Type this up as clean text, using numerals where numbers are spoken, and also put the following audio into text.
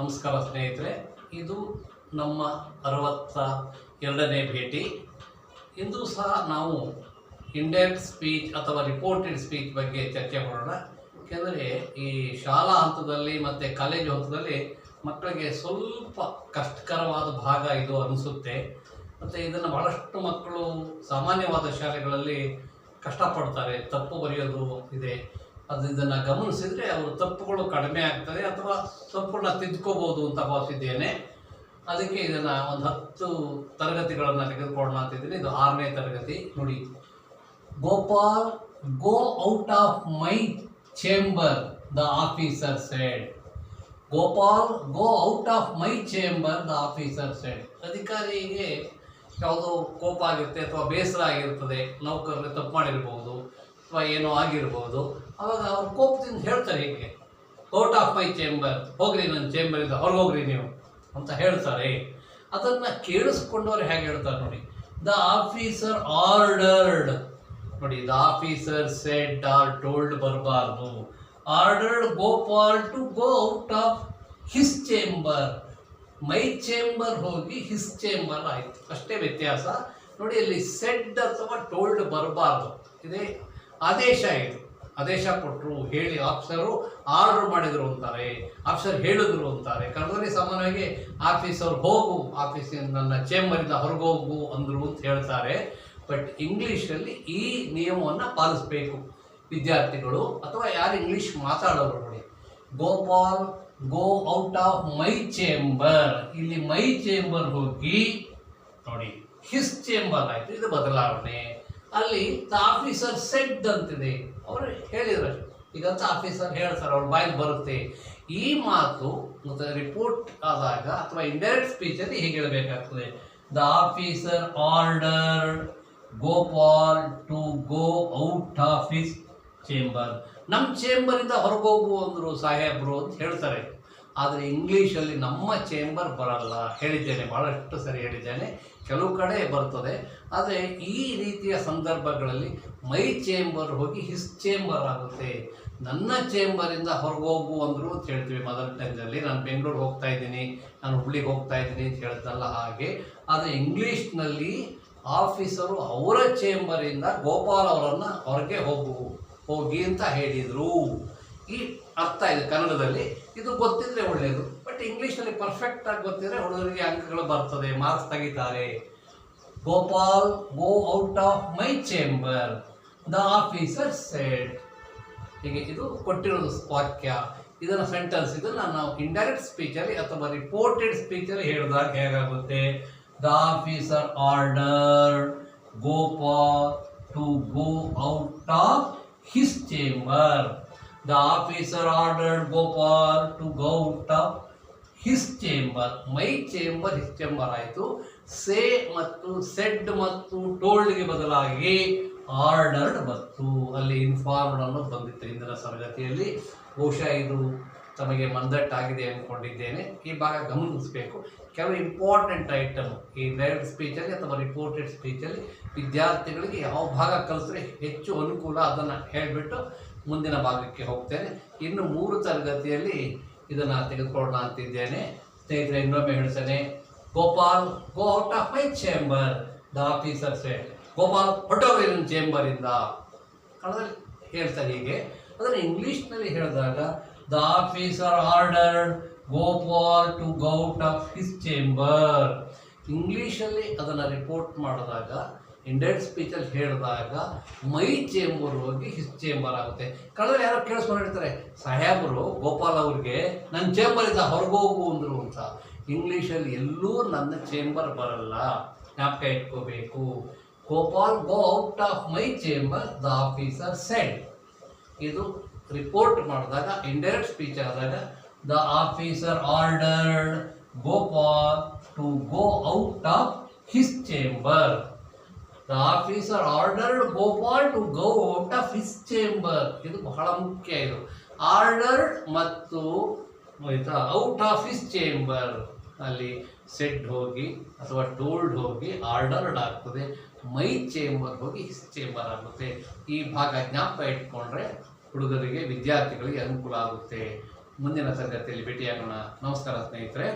ನಮಸ್ಕಾರ ಸ್ನೇಹಿತರೆ, ಇದು ನಮ್ಮ 62ನೇ ಭೇಟಿ. ಇಂದು ಸಹ ನಾವು ಇಂಡೈರೆಕ್ಟ್ ಸ್ಪೀಚ್ ಅಥವಾ ರಿಪೋರ್ಟೆಡ್ ಸ್ಪೀಚ್ ಬಗ್ಗೆ ಚರ್ಚೆ ಮಾಡೋಣ. ಏಕೆಂದರೆ ಈ ಶಾಲಾ ಹಂತದಲ್ಲಿ ಮತ್ತು ಕಾಲೇಜು ಹಂತದಲ್ಲಿ ಮಕ್ಕಳಿಗೆ ಸ್ವಲ್ಪ ಕಷ್ಟಕರವಾದ ಭಾಗ ಇದು ಅನಿಸುತ್ತೆ. ಮತ್ತು ಇದನ್ನು ಬಹಳಷ್ಟು ಮಕ್ಕಳು ಸಾಮಾನ್ಯವಾದ ಶಾಲೆಗಳಲ್ಲಿ ಕಷ್ಟಪಡ್ತಾರೆ, ತಪ್ಪು ಬರೆಯೋದು ಇದೆ. ಇದನ್ನು ಗಮನಿಸಿದರೆ ಅವರು ತಪ್ಪುಗಳು ಕಡಿಮೆ ಆಗ್ತದೆ ಅಥವಾ ಸಂಪೂರ್ಣ ತಿದ್ಕೋಬೋದು ಅಂತ ಭಾವಿಸಿದ್ದೇನೆ. ಅದಕ್ಕೆ ಇದನ್ನು ಒಂದು 10 ತರಗತಿಗಳನ್ನು ತೆಗೆದುಕೊಳ್ಳೋಣ ಅಂತಿದ್ದೀನಿ. ಇದು 6ನೇ ತರಗತಿ. ನೋಡಿ, Gopal go out of my chamber the officer said. Gopal go out of my chamber the officer shed. ಅಧಿಕಾರಿಗೆ ಯಾವುದೋ ಕೋಪ ಆಗಿರುತ್ತೆ ಅಥವಾ ಬೇಸರ ಆಗಿರ್ತದೆ, ನೌಕರರು ತಪ್ಪು ಮಾಡಿರ್ಬೋದು ಅಥವಾ ಏನೋ ಆಗಿರ್ಬೋದು. ಅವಾಗ ಅವ್ರು ಕೋಪದಿಂದ ಹೇಳ್ತಾರೆ, ಹೀಗೆ ಔಟ್ ಆಫ್ ಮೈ ಚೇಂಬರ್, ಹೋಗ್ರಿ ನನ್ನ ಚೇಂಬರಿಂದ ಹೊರಗೋಗ್ರಿ ನೀವು ಅಂತ ಹೇಳ್ತಾರೆ. ಅದನ್ನು ಕೇಳಿಸ್ಕೊಂಡವ್ರು ಹೇಗೆ ಹೇಳ್ತಾರೆ ನೋಡಿ, ದ ಆಫೀಸರ್ ಆರ್ಡರ್ಡ್. ನೋಡಿ, the officer said or told ಬರಬಾರ್ದು. Ordered Gopal to go out of his chamber. My chamber ಹೋಗಿ ಹಿಸ್ ಚೇಂಬರ್ ಆಯಿತು, ಅಷ್ಟೇ ವ್ಯತ್ಯಾಸ. ನೋಡಿ, ಅಲ್ಲಿ ಸೆಡ್ ಅಥವಾ ಟೋಲ್ಡ್ ಬರಬಾರ್ದು, ಇದೇ ಆದೇಶ. ಇದು ಆದೇಶ ಕೊಟ್ಟರು, ಹೇಳಿ ಆಫೀಸರು ಆರ್ಡರ್ ಮಾಡಿದರು ಅಂತಾರೆ, ಆಫೀಸರ್ ಹೇಳಿದ್ರು ಅಂತಾರೆ. ಕನ್ನಡದಲ್ಲಿ ಸಾಮಾನ್ಯವಾಗಿ ಆಫೀಸರ್ ಹೋಗು, ಆಫೀಸಿಂದ ನನ್ನ ಚೇಂಬರಿಂದ ಹೊರಗೋಗು ಅಂದರು ಅಂತ ಹೇಳ್ತಾರೆ. ಬಟ್ ಇಂಗ್ಲೀಷಲ್ಲಿ ಈ ನಿಯಮವನ್ನು ಪಾಲಿಸಬೇಕು ವಿದ್ಯಾರ್ಥಿಗಳು ಅಥವಾ ಯಾರು ಇಂಗ್ಲೀಷ್ ಮಾತಾಡೋರು. ನೋಡಿ, Gopal go out of my chamber, ಇಲ್ಲಿ ಮೈ ಚೇಂಬರ್ ಹೋಗಿ ನೋಡಿ ಹಿಸ್ ಚೇಂಬರ್ ಆಯಿತು, ಇದು ಬದಲಾವಣೆ. ಅಲ್ಲಿ ದ ಆಫೀಸರ್ ಸೆಡ್ ಅಂತಿದೆ, ಅವರು ಹೇಳಿದ್ರು. ಈಗಂತ ಆಫೀಸರ್ ಹೇಳ್ತಾರೆ, ಅವ್ರ ಬಾಯಲ್ಲಿ ಬರುತ್ತೆ. ಈ ಮಾತು ಮತ್ತು ರಿಪೋರ್ಟ್ ಆದಾಗ ಅಥವಾ ಇಂಡೈರೆಕ್ಟ್ ಸ್ಪೀಚಲ್ಲಿ ಹೀಗೆ ಹೇಳಬೇಕಾಗ್ತದೆ, the officer ordered Gopal to go out of his chamber. ನಮ್ಮ ಚೇಂಬರಿಂದ ಹೊರಗೋಗು ಅಂದರು ಸಾಹೇಬರು ಅಂತ ಹೇಳ್ತಾರೆ. ಆದರೆ ಇಂಗ್ಲೀಷಲ್ಲಿ ನಮ್ಮ ಚೇಂಬರ್ ಬರಲ್ಲ. ಹೇಳಿದ್ದೇನೆ, ಭಾಳಷ್ಟು ಸರಿ ಹೇಳಿದ್ದೇನೆ. ಕೆಲವು ಕಡೆ ಬರ್ತದೆ, ಆದರೆ ಈ ರೀತಿಯ ಸಂದರ್ಭಗಳಲ್ಲಿ ಮೈ ಚೇಂಬರ್ ಹೋಗಿ ಹಿಸ್ ಚೇಂಬರ್ ಆಗುತ್ತೆ. ನನ್ನ ಚೇಂಬರಿಂದ ಹೊರಗೋಗು ಅಂದರು ಅಂತ ಹೇಳ್ತೀವಿ ಮದರ್ ಟಂಗಲ್ಲಿ. ನಾನು ಬೆಂಗಳೂರಿಗೆ ಹೋಗ್ತಾ ಇದ್ದೀನಿ, ನಾನು ಹುಬ್ಳಿಗೆ ಹೋಗ್ತಾ ಇದ್ದೀನಿ ಅಂತ ಹೇಳ್ತಲ್ಲ ಹಾಗೆ. ಆದರೆ ಇಂಗ್ಲೀಷ್ನಲ್ಲಿ ಆಫೀಸರು ಅವರ ಚೇಂಬರಿಂದ ಗೋಪಾಲ್ ಅವರನ್ನು ಹೊರಗೆ ಹೋಗಿ ಅಂತ ಹೇಳಿದರು. ಈ ಅರ್ಥ ಇದೆ ಕನ್ನಡದಲ್ಲಿ. ಇದು ಗೊತ್ತಿದ್ರೆ ಒಳ್ಳೆಯದು. ಬಟ್ ಇಂಗ್ಲೀಷಲ್ಲಿ ಪರ್ಫೆಕ್ಟಾಗಿ ಗೊತ್ತಿದ್ರೆ ಹುಡುಗರಿಗೆ ಅಂಕಗಳು ಬರ್ತದೆ, ಮಾರ್ಕ್ಸ್ ತೆಗಿತಾರೆ. Gopal go out of my chamber the officer shed. ಹೀಗೆ ಇದು ಕೊಟ್ಟಿರೋದು ವಾಕ್ಯ. ಇದನ್ನು ಸೆಂಟೆನ್ಸ್, ಇದನ್ನು ನಾವು ಇಂಡೈರೆಕ್ಟ್ ಸ್ಪೀಚಲ್ಲಿ ಅಥವಾ ರಿಪೋರ್ಟೆಡ್ ಸ್ಪೀಚಲ್ಲಿ ಹೇಳಿದಾಗ ಹೇಗಾಗುತ್ತೆ, the officer ordered Gopal to go out of his chamber. The officer ordered Gopal to go out of his chamber. My chamber, his chamber ಆಯಿತು. ಸೇ ಮತ್ತು ಸೆಡ್ ಮತ್ತು ಟೋಲ್ಡ್ಗೆ ಬದಲಾಗಿ ಆರ್ಡರ್ಡ್ ಬಂತು. ಅಲ್ಲಿ ಇನ್ಫಾರ್ಮ್ಡ್ ಅನ್ನೋದು ಬಂದಿತ್ತು ಹಿಂದಿನ ತರಗತಿಯಲ್ಲಿ. ಬಹುಶಃ ಇದು ತಮಗೆ ಮಂದಟ್ಟಾಗಿದೆ ಅಂದ್ಕೊಂಡಿದ್ದೇನೆ. ಈ ಭಾಗ ಗಮನಿಸಬೇಕು. ಕೆಲವು ಇಂಪಾರ್ಟೆಂಟ್ ಐಟಮ್ ಈ ಡೈರೆಕ್ಟ್ ಸ್ಪೀಚಲ್ಲಿ ಅಥವಾ ರಿಪೋರ್ಟೆಡ್ ಸ್ಪೀಚಲ್ಲಿ ವಿದ್ಯಾರ್ಥಿಗಳಿಗೆ ಯಾವ ಭಾಗ ಕಲಿಸ್ರೆ ಹೆಚ್ಚು ಅನುಕೂಲ ಅದನ್ನು ಹೇಳಿಬಿಟ್ಟು ಮುಂದಿನ ಭಾಗಕ್ಕೆ ಹೋಗ್ತೇನೆ. ಇನ್ನು 3 ತರಗತಿಯಲ್ಲಿ ಇದನ್ನು ತೆಗೆದುಕೊಳ್ಳೋಣ ಅಂತಿದ್ದೇನೆ. ಸ್ನೇಹಿತರೆ, ಇನ್ನೊಮ್ಮೆ ಹೇಳ್ತೇನೆ, Gopal go out of my chamber the officer said. Gopal ಹೊರಟೋಗ್ರಿ ನನ್ನ ಚೇಂಬರಿಂದ ಕನ್ನಡದಲ್ಲಿ ಹೇಳ್ತಾರೆ ಹೀಗೆ. ಅದನ್ನು ಇಂಗ್ಲೀಷ್ನಲ್ಲಿ ಹೇಳಿದಾಗ the officer ordered Gopal to go out of his chamber. ಇಂಗ್ಲೀಷಲ್ಲಿ ಅದನ್ನು ರಿಪೋರ್ಟ್ ಮಾಡಿದಾಗ, ಇಂಡೈರೆಕ್ಟ್ ಸ್ಪೀಚಲ್ಲಿ ಹೇಳಿದಾಗ ಮೈ ಚೇಂಬರ್ ಹೋಗಿ ಹಿಸ್ ಚೇಂಬರ್ ಆಗುತ್ತೆ. ಕಳೆದ್ರೆ ಯಾರೋ ಕೇಳಿಸ್ಕೊಂಡಿರ್ತಾರೆ, ಸಾಹೇಬರು ಗೋಪಾಲ್ ಅವ್ರಿಗೆ ನನ್ನ ಚೇಂಬರಿಂದ ಹೊರಗೋಗು ಅಂದರು ಅಂತ. ಇಂಗ್ಲೀಷಲ್ಲಿ ಎಲ್ಲೂ ನನ್ನ ಚೇಂಬರ್ ಬರಲ್ಲ, ಜ್ಞಾಪಕ ಇಟ್ಕೋಬೇಕು. Gopal go out of my chamber the officer said. ಇದು ರಿಪೋರ್ಟ್ ಮಾಡಿದಾಗ, ಇಂಡೈರೆಕ್ಟ್ ಸ್ಪೀಚ್ ಆದಾಗ the officer ordered Gopal to go out of his chamber. The officer ordered Gopal to go out of his chamber. ಇದು ಬಹಳ ಮುಖ್ಯ. ಇದು ಆರ್ಡರ್ಡ್ ಮತ್ತು ಔಟ್ ಆಫ್ ಹಿಸ್ ಚೇಂಬರ್ ಅಲ್ಲಿ said ಹೋಗಿ ಅಥವಾ ಟೋಲ್ಡ್ ಹೋಗಿ ಆರ್ಡರ್ಡ್ ಆಗ್ತದೆ. ಮೈ ಚೇಂಬರ್ ಹೋಗಿ ಹಿಸ್ ಚೇಂಬರ್ ಆಗುತ್ತೆ. ಈ ಭಾಗ ಜ್ಞಾಪಕ ಇಟ್ಕೊಂಡ್ರೆ ಹುಡುಗರಿಗೆ, ವಿದ್ಯಾರ್ಥಿಗಳಿಗೆ ಅನುಕೂಲ ಆಗುತ್ತೆ. ಮುಂದಿನ ತರಗತಿಯಲ್ಲಿ ಭೇಟಿಯಾಗೋಣ. ನಮಸ್ಕಾರ ಸ್ನೇಹಿತರೆ.